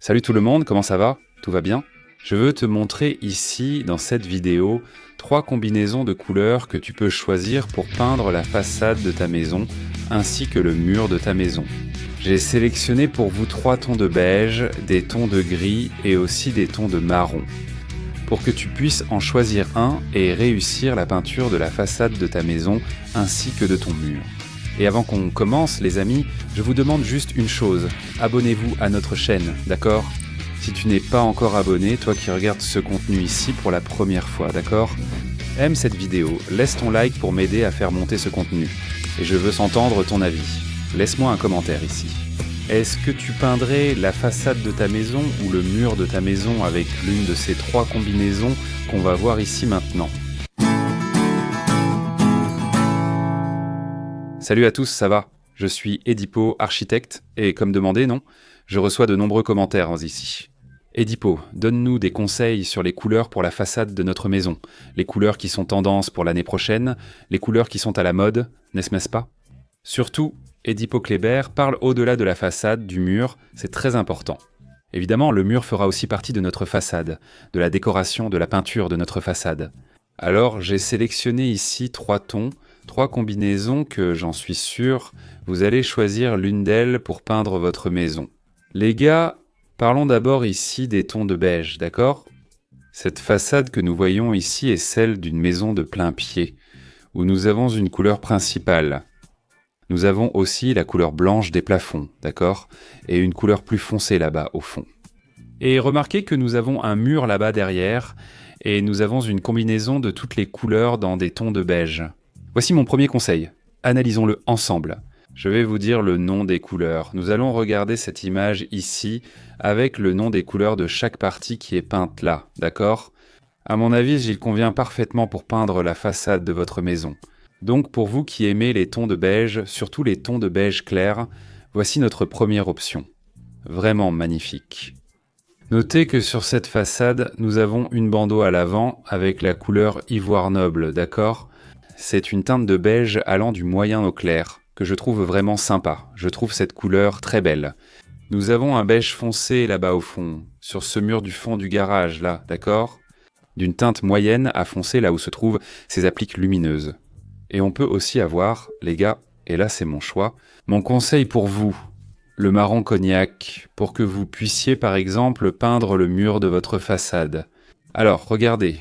Salut tout le monde, comment ça va? Tout va bien? Je veux te montrer ici, dans cette vidéo, 3 combinaisons de couleurs que tu peux choisir pour peindre la façade de ta maison, ainsi que le mur de ta maison. J'ai sélectionné pour vous 3 tons de beige, des tons de gris et aussi des tons de marron, pour que tu puisses en choisir un et réussir la peinture de la façade de ta maison, ainsi que de ton mur. Et avant qu'on commence, les amis, je vous demande juste une chose, abonnez-vous à notre chaîne, d'accord? Si tu n'es pas encore abonné, toi qui regardes ce contenu ici pour la première fois, d'accord? Aime cette vidéo, laisse ton like pour m'aider à faire monter ce contenu. Et je veux s'entendre ton avis. Laisse-moi un commentaire ici. Est-ce que tu peindrais la façade de ta maison ou le mur de ta maison avec l'une de ces 3 combinaisons qu'on va voir ici maintenant? Salut à tous, ça va? Je suis Edipo, architecte, et comme demandé, non? Je reçois de nombreux commentaires ici. Edipo, donne-nous des conseils sur les couleurs pour la façade de notre maison. Les couleurs qui sont tendance pour l'année prochaine, les couleurs qui sont à la mode, n'est-ce pas? Surtout, Edipo Kléber parle au-delà de la façade, du mur, c'est très important. Évidemment, le mur fera aussi partie de notre façade, de la décoration, de la peinture de notre façade. Alors, j'ai sélectionné ici 3 tons, 3 combinaisons que, j'en suis sûr, vous allez choisir l'une d'elles pour peindre votre maison. Les gars, parlons d'abord ici des tons de beige, d'accord? Cette façade que nous voyons ici est celle d'une maison de plein pied, où nous avons une couleur principale. Nous avons aussi la couleur blanche des plafonds, d'accord? Et une couleur plus foncée là-bas, au fond. Et remarquez que nous avons un mur là-bas derrière, et nous avons une combinaison de toutes les couleurs dans des tons de beige. Voici mon premier conseil, analysons-le ensemble. Je vais vous dire le nom des couleurs. Nous allons regarder cette image ici avec le nom des couleurs de chaque partie qui est peinte là, d'accord? À mon avis, il convient parfaitement pour peindre la façade de votre maison. Donc pour vous qui aimez les tons de beige, surtout les tons de beige clair, voici notre première option. Vraiment magnifique. Notez que sur cette façade, nous avons une bandeau à l'avant avec la couleur ivoire noble, d'accord? C'est une teinte de beige allant du moyen au clair, que je trouve vraiment sympa. Je trouve cette couleur très belle. Nous avons un beige foncé là-bas au fond, sur ce mur du fond du garage là, d'accord? D'une teinte moyenne à foncé là où se trouvent ces appliques lumineuses. Et on peut aussi avoir, les gars, et là c'est mon choix, mon conseil pour vous, le marron cognac, pour que vous puissiez par exemple peindre le mur de votre façade. Alors, regardez.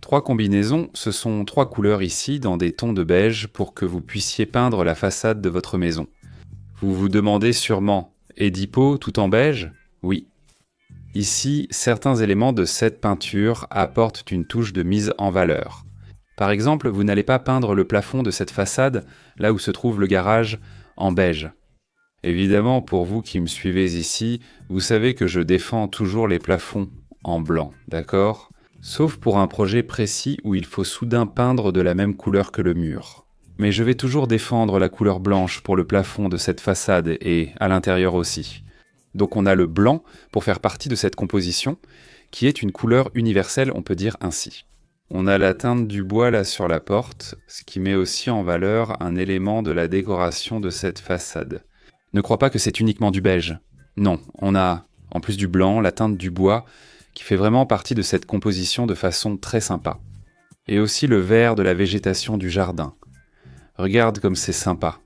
3 combinaisons, ce sont 3 couleurs ici dans des tons de beige pour que vous puissiez peindre la façade de votre maison. Vous vous demandez sûrement, Edipo tout en beige? Oui. Ici, certains éléments de cette peinture apportent une touche de mise en valeur. Par exemple, vous n'allez pas peindre le plafond de cette façade, là où se trouve le garage, en beige. Évidemment, pour vous qui me suivez ici, vous savez que je défends toujours les plafonds en blanc, d'accord ? Sauf pour un projet précis où il faut soudain peindre de la même couleur que le mur. Mais je vais toujours défendre la couleur blanche pour le plafond de cette façade et à l'intérieur aussi. Donc on a le blanc pour faire partie de cette composition, qui est une couleur universelle, on peut dire ainsi. On a la teinte du bois là sur la porte, ce qui met aussi en valeur un élément de la décoration de cette façade. Ne crois pas que c'est uniquement du beige. Non, on a, en plus du blanc, la teinte du bois, qui fait vraiment partie de cette composition de façon très sympa. Et aussi le vert de la végétation du jardin. Regarde comme c'est sympa.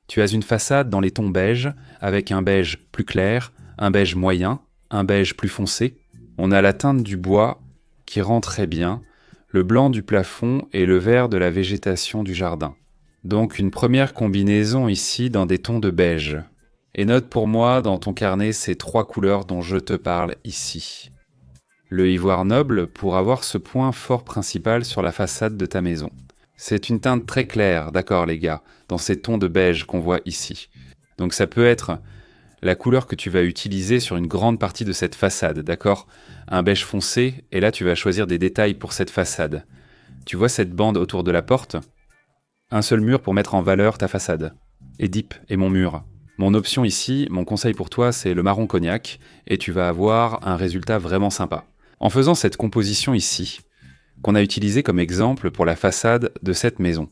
Tu as une façade dans les tons beige, avec un beige plus clair, un beige moyen, un beige plus foncé. On a la teinte du bois, qui rend très bien, le blanc du plafond et le vert de la végétation du jardin. Donc une première combinaison ici dans des tons de beige. Et note pour moi dans ton carnet ces 3 couleurs dont je te parle ici. Le ivoire noble pour avoir ce point fort principal sur la façade de ta maison. C'est une teinte très claire, d'accord les gars, dans ces tons de beige qu'on voit ici. Donc ça peut être la couleur que tu vas utiliser sur une grande partie de cette façade, d'accord? Un beige foncé, et là tu vas choisir des détails pour cette façade. Tu vois cette bande autour de la porte? Un seul mur pour mettre en valeur ta façade. Édipe et mon mur. Mon option ici, mon conseil pour toi, c'est le marron cognac, et tu vas avoir un résultat vraiment sympa. En faisant cette composition ici, qu'on a utilisée comme exemple pour la façade de cette maison.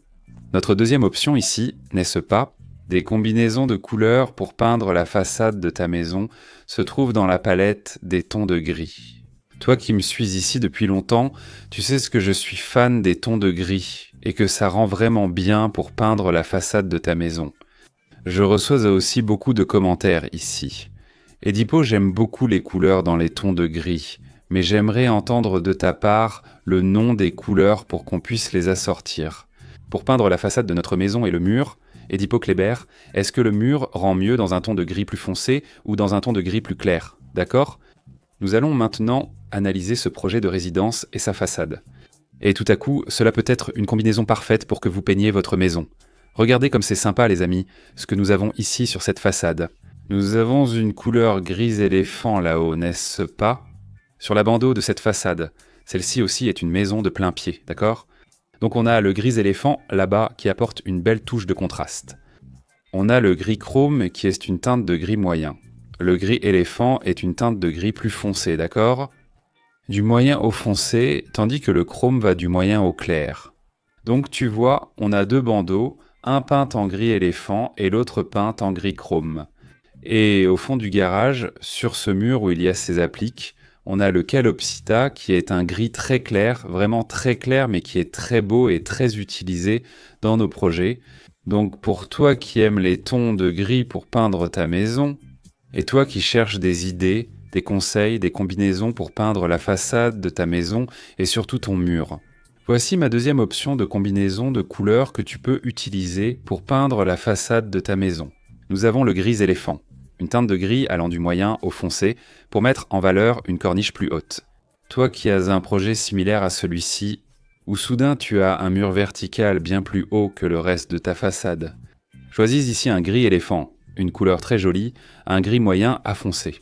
Notre deuxième option ici, n'est-ce pas, des combinaisons de couleurs pour peindre la façade de ta maison se trouve dans la palette des tons de gris. Toi qui me suis ici depuis longtemps, tu sais ce que je suis fan des tons de gris et que ça rend vraiment bien pour peindre la façade de ta maison. Je reçois aussi beaucoup de commentaires ici. Edipo, j'aime beaucoup les couleurs dans les tons de gris, mais j'aimerais entendre de ta part le nom des couleurs pour qu'on puisse les assortir. Pour peindre la façade de notre maison et le mur, Edipo Kléber, est-ce que le mur rend mieux dans un ton de gris plus foncé ou dans un ton de gris plus clair? D'accord? Nous allons maintenant analyser ce projet de résidence et sa façade. Et tout à coup, cela peut être une combinaison parfaite pour que vous peigniez votre maison. Regardez comme c'est sympa les amis, ce que nous avons ici sur cette façade. Nous avons une couleur grise éléphant là-haut, n'est-ce pas? Sur la bandeau de cette façade. Celle-ci aussi est une maison de plein pied, d'accord? Donc on a le gris éléphant là-bas qui apporte une belle touche de contraste. On a le gris chrome qui est une teinte de gris moyen. Le gris éléphant est une teinte de gris plus foncé, d'accord? Du moyen au foncé, tandis que le chrome va du moyen au clair. Donc tu vois, on a deux bandeaux, un peint en gris éléphant et l'autre peint en gris chrome. Et au fond du garage, sur ce mur où il y a ces appliques, on a le Calopsita qui est un gris très clair, vraiment très clair, mais qui est très beau et très utilisé dans nos projets. Donc pour toi qui aimes les tons de gris pour peindre ta maison, et toi qui cherches des idées, des conseils, des combinaisons pour peindre la façade de ta maison et surtout ton mur. Voici ma deuxième option de combinaison de couleurs que tu peux utiliser pour peindre la façade de ta maison. Nous avons le gris éléphant, une teinte de gris allant du moyen au foncé pour mettre en valeur une corniche plus haute. Toi qui as un projet similaire à celui-ci, où soudain tu as un mur vertical bien plus haut que le reste de ta façade, choisis ici un gris éléphant, une couleur très jolie, un gris moyen à foncé.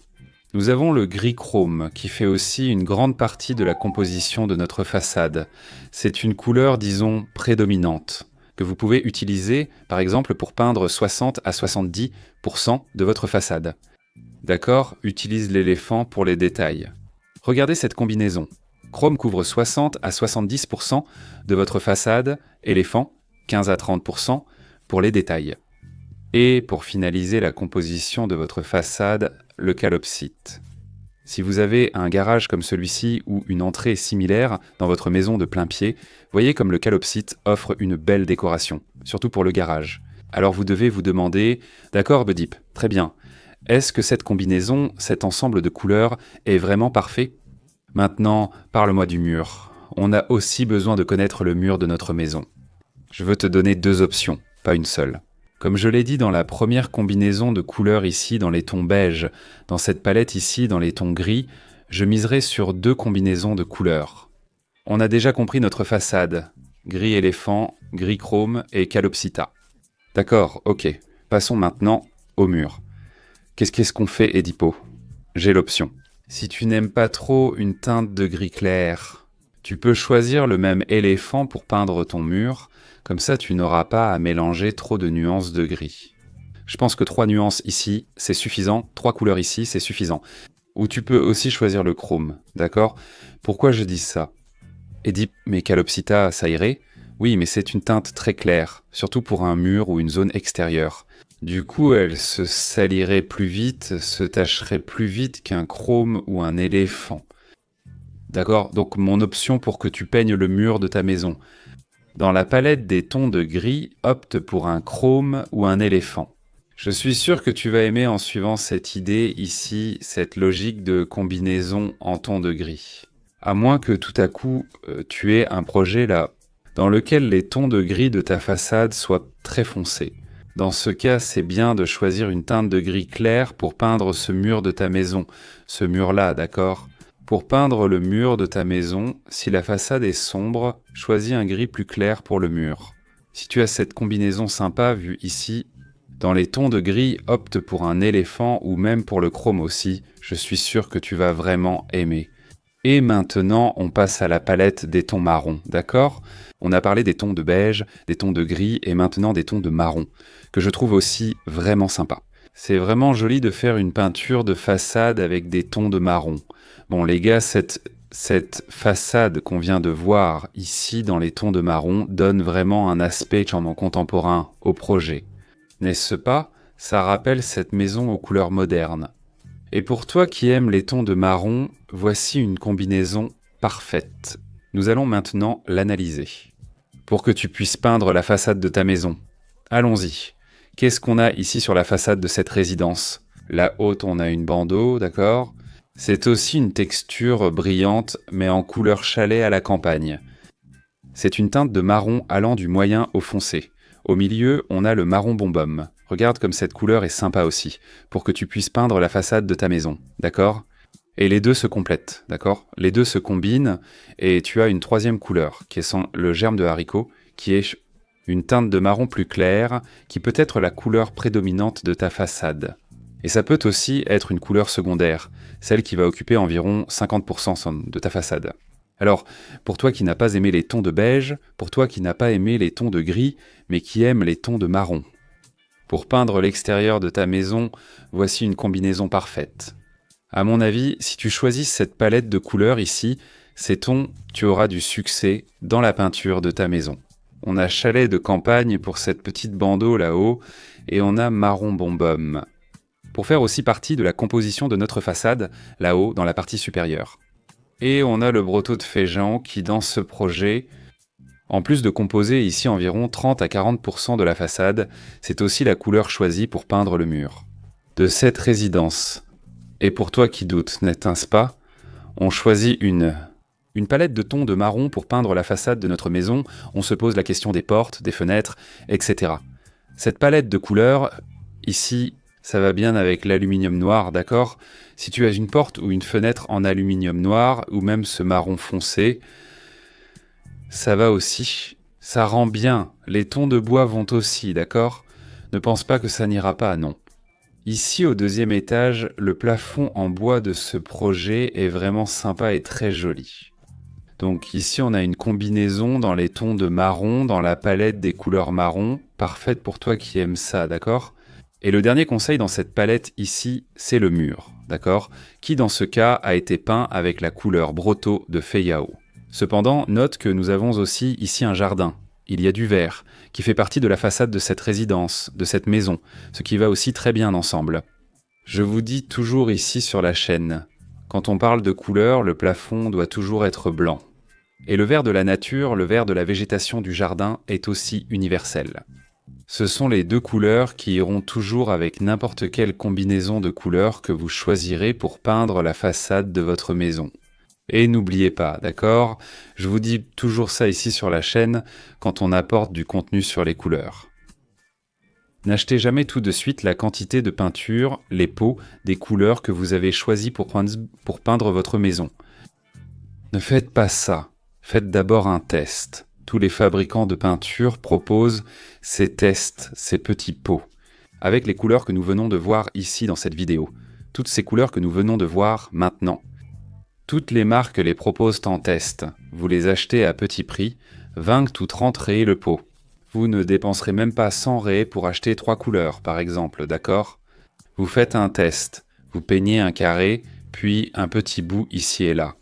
Nous avons le gris chrome qui fait aussi une grande partie de la composition de notre façade. C'est une couleur, disons, prédominante, que vous pouvez utiliser, par exemple, pour peindre 60 à 70% de votre façade. D'accord? Utilise l'éléphant pour les détails. Regardez cette combinaison. Chrome couvre 60 à 70% de votre façade, éléphant 15 à 30% pour les détails. Et pour finaliser la composition de votre façade, le calopsite. Si vous avez un garage comme celui-ci ou une entrée similaire dans votre maison de plein pied, voyez comme le calopsite offre une belle décoration, surtout pour le garage. Alors vous devez vous demander, d'accord Bedip, très bien, est-ce que cette combinaison, cet ensemble de couleurs est vraiment parfait? Maintenant, parle-moi du mur. On a aussi besoin de connaître le mur de notre maison. Je veux te donner deux options, pas une seule. Comme je l'ai dit dans la première combinaison de couleurs ici dans les tons beige, dans cette palette ici dans les tons gris, je miserai sur deux combinaisons de couleurs. On a déjà compris notre façade, gris éléphant, gris chrome et calopsita. D'accord, ok, passons maintenant au mur. Qu'est-ce qu'on fait Edipo? J'ai l'option. Si tu n'aimes pas trop une teinte de gris clair, tu peux choisir le même éléphant pour peindre ton mur. Comme ça, tu n'auras pas à mélanger trop de nuances de gris. Je pense que 3 nuances ici, c'est suffisant. 3 couleurs ici, c'est suffisant. Ou tu peux aussi choisir le chrome, d'accord? Pourquoi je dis ça? Edip, mais Calopsita, ça irait? Oui, mais c'est une teinte très claire, surtout pour un mur ou une zone extérieure. Du coup, elle se salirait plus vite, se tacherait plus vite qu'un chrome ou un éléphant. D'accord? Donc mon option pour que tu peignes le mur de ta maison. Dans la palette des tons de gris, opte pour un chrome ou un éléphant. Je suis sûr que tu vas aimer en suivant cette idée ici, cette logique de combinaison en tons de gris. À moins que tout à coup, tu aies un projet là, dans lequel les tons de gris de ta façade soient très foncés. Dans ce cas, c'est bien de choisir une teinte de gris clair pour peindre ce mur de ta maison. Ce mur-là, d'accord ? Pour peindre le mur de ta maison, si la façade est sombre, choisis un gris plus clair pour le mur. Si tu as cette combinaison sympa vue ici, dans les tons de gris, opte pour un éléphant ou même pour le chrome aussi, je suis sûr que tu vas vraiment aimer. Et maintenant, on passe à la palette des tons marrons, d'accord ? On a parlé des tons de beige, des tons de gris et maintenant des tons de marron, que je trouve aussi vraiment sympa. C'est vraiment joli de faire une peinture de façade avec des tons de marron. Bon les gars, cette façade qu'on vient de voir ici dans les tons de marron donne vraiment un aspect charmant contemporain au projet. N'est-ce pas? Ça rappelle cette maison aux couleurs modernes. Et pour toi qui aimes les tons de marron, voici une combinaison parfaite. Nous allons maintenant l'analyser. Pour que tu puisses peindre la façade de ta maison. Allons-y. Qu'est-ce qu'on a ici sur la façade de cette résidence? La haute, on a une bandeau, d'accord? C'est aussi une texture brillante, mais en couleur chalet à la campagne. C'est une teinte de marron allant du moyen au foncé. Au milieu, on a le marron bombom. Regarde comme cette couleur est sympa aussi, pour que tu puisses peindre la façade de ta maison, d'accord? Et les deux se complètent, d'accord? Les deux se combinent, et tu as une troisième couleur, qui est le germe de haricot, qui est une teinte de marron plus claire, qui peut être la couleur prédominante de ta façade. Et ça peut aussi être une couleur secondaire, celle qui va occuper environ 50% de ta façade. Alors, pour toi qui n'as pas aimé les tons de beige, pour toi qui n'as pas aimé les tons de gris, mais qui aime les tons de marron. Pour peindre l'extérieur de ta maison, voici une combinaison parfaite. À mon avis, si tu choisis cette palette de couleurs ici, ces tons, tu auras du succès dans la peinture de ta maison. On a chalet de campagne pour cette petite bandeau là-haut, et on a marron bombom. Pour faire aussi partie de la composition de notre façade, là-haut, dans la partie supérieure. Et on a le broteau de Féjean qui, dans ce projet, en plus de composer ici environ 30 à 40% de la façade, c'est aussi la couleur choisie pour peindre le mur. De cette résidence, et pour toi qui doutes, n'est-ce pas? On choisit une palette de tons de marron pour peindre la façade de notre maison, on se pose la question des portes, des fenêtres, etc. Cette palette de couleurs, ici, ça va bien avec l'aluminium noir, d'accord? Si tu as une porte ou une fenêtre en aluminium noir, ou même ce marron foncé, ça va aussi. Ça rend bien. Les tons de bois vont aussi, d'accord? Ne pense pas que ça n'ira pas, non. Ici, au deuxième étage, le plafond en bois de ce projet est vraiment sympa et très joli. Donc ici, on a une combinaison dans les tons de marron, dans la palette des couleurs marron, parfaite pour toi qui aimes ça, d'accord? Et le dernier conseil dans cette palette ici, c'est le mur, d'accord? Qui dans ce cas a été peint avec la couleur Broto de Feiao. Cependant, note que nous avons aussi ici un jardin. Il y a du vert, qui fait partie de la façade de cette résidence, de cette maison, ce qui va aussi très bien ensemble. Je vous dis toujours ici sur la chaîne, quand on parle de couleur, le plafond doit toujours être blanc. Et le vert de la nature, le vert de la végétation du jardin est aussi universel. Ce sont les deux couleurs qui iront toujours avec n'importe quelle combinaison de couleurs que vous choisirez pour peindre la façade de votre maison. Et n'oubliez pas, d'accord? Je vous dis toujours ça ici sur la chaîne quand on apporte du contenu sur les couleurs. N'achetez jamais tout de suite la quantité de peinture, les pots, des couleurs que vous avez choisies pour peindre votre maison. Ne faites pas ça. Faites d'abord un test. Tous les fabricants de peinture proposent ces tests, ces petits pots, avec les couleurs que nous venons de voir ici dans cette vidéo. Toutes ces couleurs que nous venons de voir maintenant. Toutes les marques les proposent en test. Vous les achetez à petit prix, 20 ou 30 raies le pot. Vous ne dépenserez même pas 100 raies pour acheter 3 couleurs, par exemple, d'accord? Vous faites un test. Vous peignez un carré, puis un petit bout ici et là.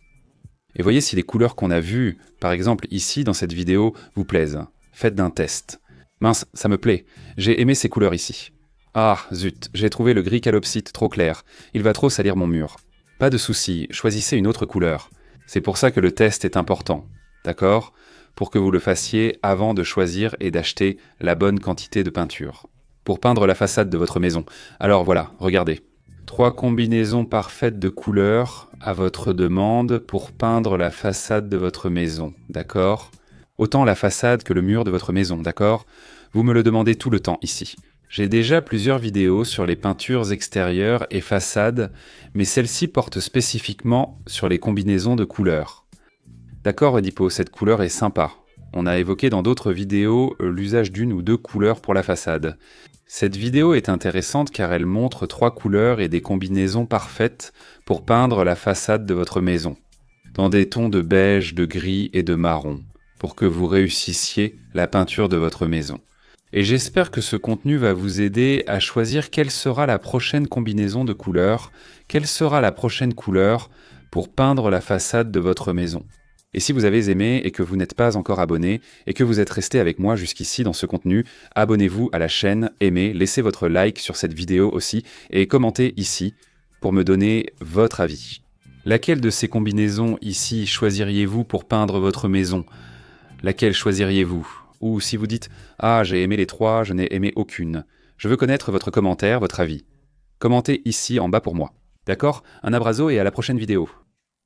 Et voyez si les couleurs qu'on a vues, par exemple ici dans cette vidéo, vous plaisent. Faites un test. Mince, ça me plaît. J'ai aimé ces couleurs ici. Ah, zut, j'ai trouvé le gris calopsite trop clair. Il va trop salir mon mur. Pas de souci, choisissez une autre couleur. C'est pour ça que le test est important. D'accord? Pour que vous le fassiez avant de choisir et d'acheter la bonne quantité de peinture. Pour peindre la façade de votre maison. Alors voilà, regardez. 3 combinaisons parfaites de couleurs à votre demande pour peindre la façade de votre maison, d'accord? Autant la façade que le mur de votre maison, d'accord? Vous me le demandez tout le temps ici. J'ai déjà plusieurs vidéos sur les peintures extérieures et façades, mais celle-ci porte spécifiquement sur les combinaisons de couleurs. D'accord, Edipo, cette couleur est sympa. On a évoqué dans d'autres vidéos l'usage d'une ou deux couleurs pour la façade. Cette vidéo est intéressante car elle montre 3 couleurs et des combinaisons parfaites pour peindre la façade de votre maison, dans des tons de beige, de gris et de marron, pour que vous réussissiez la peinture de votre maison. Et j'espère que ce contenu va vous aider à choisir quelle sera la prochaine combinaison de couleurs, quelle sera la prochaine couleur pour peindre la façade de votre maison. Et si vous avez aimé et que vous n'êtes pas encore abonné et que vous êtes resté avec moi jusqu'ici dans ce contenu, abonnez-vous à la chaîne, aimez, laissez votre like sur cette vidéo aussi et commentez ici pour me donner votre avis. Laquelle de ces combinaisons ici choisiriez-vous pour peindre votre maison? Laquelle choisiriez-vous? Ou si vous dites « Ah, j'ai aimé les trois, je n'ai aimé aucune ». Je veux connaître votre commentaire, votre avis. Commentez ici en bas pour moi. D'accord? Un abrazo et à la prochaine vidéo.